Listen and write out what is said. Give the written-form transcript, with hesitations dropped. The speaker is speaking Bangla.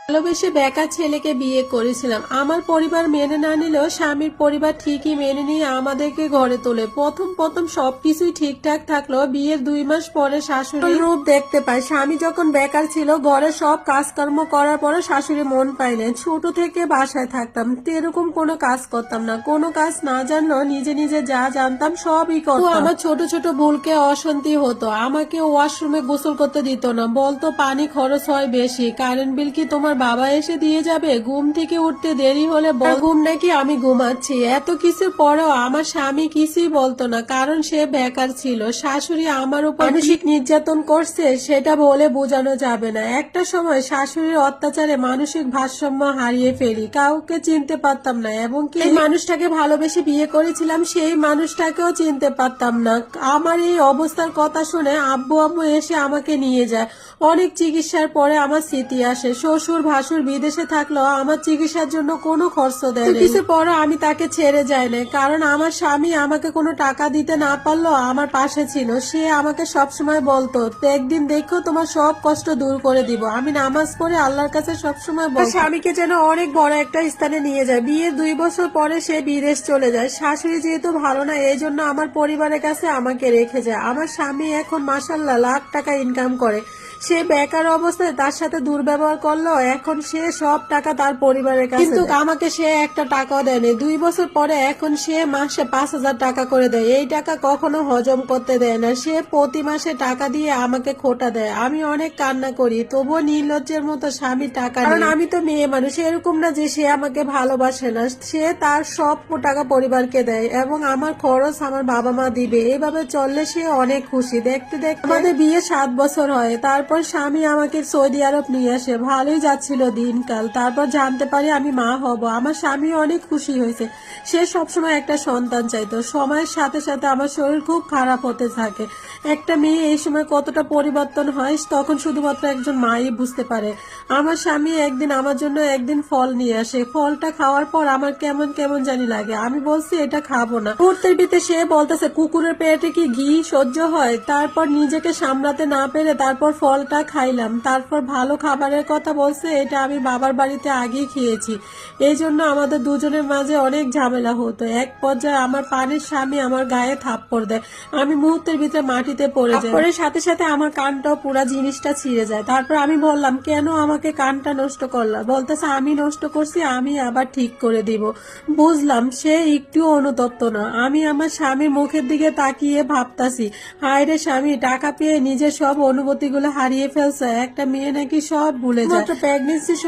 ভালোবেসে বেকার ছেলেকে বিয়ে করেছিলাম। আমার পরিবার মেনে না নিলেও স্বামীর পরিবার ঠিকই মেনে নিয়ে আমাদেরকে ঘরে তোলে। প্রথম প্রথম সবকিছুই ঠিকঠাক থাকলো। বিয়ের 2 মাস পরে শাশুড়ি রূপ দেখতে পায়। স্বামী যখন বেকার ছিল, ঘরে সব কাজকর্ম করার পরে শাশুড়ি মন পাইলেন। ছোট থেকে বাসায় থাকতাম, এরকম কোনো কাজ করতাম না। কোনো কাজ না জানলেও নিজে নিজে যা জানতাম সবই করতাম। আমার ছোট ছোট ভুলকে অশান্তি হতো। আমাকে ওয়াশরুমে গোসল করতে দিত না, বলতো পানি খরচ হয় বেশি। কারেন্ট বিল কি তোমার বাবা এসে দিয়ে যাবে? ঘুম থেকে উঠতে দেরি হলে ঘুম নাকি আমি ঘুমাচ্ছি। এত কিছুর পরেও আমার স্বামী কিছুই বলতো না, কারণ সে বেকার ছিল। শাশুড়ি আমার উপর মানসিক নির্যাতন করছে সেটা বলে বোঝানো যাবে না। একটা সময় শাশুড়ির অত্যাচারে মানসিক ভারসাম্য হারিয়ে ফেলি। কাউকে চিনতে পারতাম না, এবং কি মানুষটাকে ভালোবেসে বিয়ে করেছিলাম সেই মানুষটাকেও চিনতে পারতাম না। আমার এই অবস্থার কথা শুনে আব্বু আম্মু এসে আমাকে নিয়ে যায়। অনেক চিকিৎসার পরে আমার স্মৃতি আসে। শ্বশুর ভাসুর বিদেশে থাকলেও আমার চিকিৎসার জন্য কোনো খরচ দেয় না। কিছু পরে আমি তাকে ছেড়ে যাই না, কারণ আমার স্বামী আমাকে কোনো টাকা দিতে না পারলেও আমার পাশে ছিল। সে আমাকে সবসময় বলতো, একদিন দেখো তোমার সব কষ্ট দূর করে দিব। আমি নামাজ পড়ে আল্লাহর কাছে সবসময় বলতাম। স্বামীকে যেন অনেক বড় একটা স্থানে নিয়ে যায়। বিয়ের 2 বছর পরে সে বিদেশ চলে যায়। শাশুড়ি যেহেতু ভালো না, এই জন্য আমার পরিবারের কাছে আমাকে রেখে যায়। আমার স্বামী এখন মাশাআল্লাহ লাখ টাকা ইনকাম করে। সে বেকার অবস্থায় তার সাথে দুর্ব্যবহার করলো, এখন সে সব টাকা তার পরিবারের কাছে, কিন্তু আমাকে সে একটা টাকাও দেয়নি। 2 বছর পরে এখন সে মাসে 5,000 টাকা করে দেয়। এই টাকা কখনো হজম করতে দেয় না। সে প্রতি মাসে টাকা দিয়ে আমাকে খোটা দেয়। আমি অনেক কান্না করি, তবুও নির্লজ্জের মতো স্বামী টাকা, কারণ আমি তো মেয়ে মানুষ। এরকম না যে সে আমাকে ভালোবাসে না, সে তার সব টাকা পরিবারকে দেয়, এবং আমার খরচ আমার বাবা মা দিবে। এইভাবে চললে সে অনেক খুশি। দেখতে দেখতে আমাদের বিয়ে 7 বছর হয়। তারপর স্বামী আমাকে সৌদি আরব নিয়ে আসে। ভালোই যাচ্ছিল দিনকাল। তারপর জানতে পারি আমি মা হব। আমার স্বামী অনেক খুশি হয়েছে। সে সবসময় একটা সন্তান চাইতো। সময়ের সাথে সাথে আমার শরীর খুব খারাপ হতে থাকে। একটা মেয়ে এই সময় কতটা পরিবর্তন হয় তখন শুধুমাত্র একজন মাই বুঝতে পারে। আমার স্বামী একদিন আমার জন্য একদিন ফল নিয়ে আসে। ফলটা খাওয়ার পর আমার কেমন কেমন জানি লাগে। আমি বলছি এটা খাবো না। মুহূর্তের ভিতরে সে বলতেছে কুকুরের পেটে কি ঘি সহ্য হয়? তারপর নিজেকে সামলাতে না পেরে তারপর ফলটা খাইলাম। তারপর ভালো খাবারের কথা বলছে, এটা আমি বাবার বাড়িতে আগেই খেয়েছি। এই জন্য আমাদের দুজনের মাঝে অনেক ঝামেলা হতো। এক পর্যায়ে আমার পানের স্বামী আমার গায়ে থাপ্পড় দেয়। আমি মুহূর্তের ভিতরে মাটিতে পড়ে যাই। পরে সাথে সাথে আমার কানটাও পুরা জিনিসটা ছিঁড়ে যায়। তারপর আমি বললাম, কেন আমাকে কানটা নষ্ট করলাম? বলতেছে আমি নষ্ট করছি, আমি আবার ঠিক করে দিব। বুঝলাম সে একটু অনুতপ্ত না। আমি আমার স্বামীর মুখের দিকে তাকিয়ে ভাবতাছি, হায় রে স্বামী, টাকা পেয়ে নিজের সব অনুভূতিগুলো হারিয়ে ফেলছে। একটা মেয়ে নাকি সব ভুলে যায়। প্রেগনেন্সির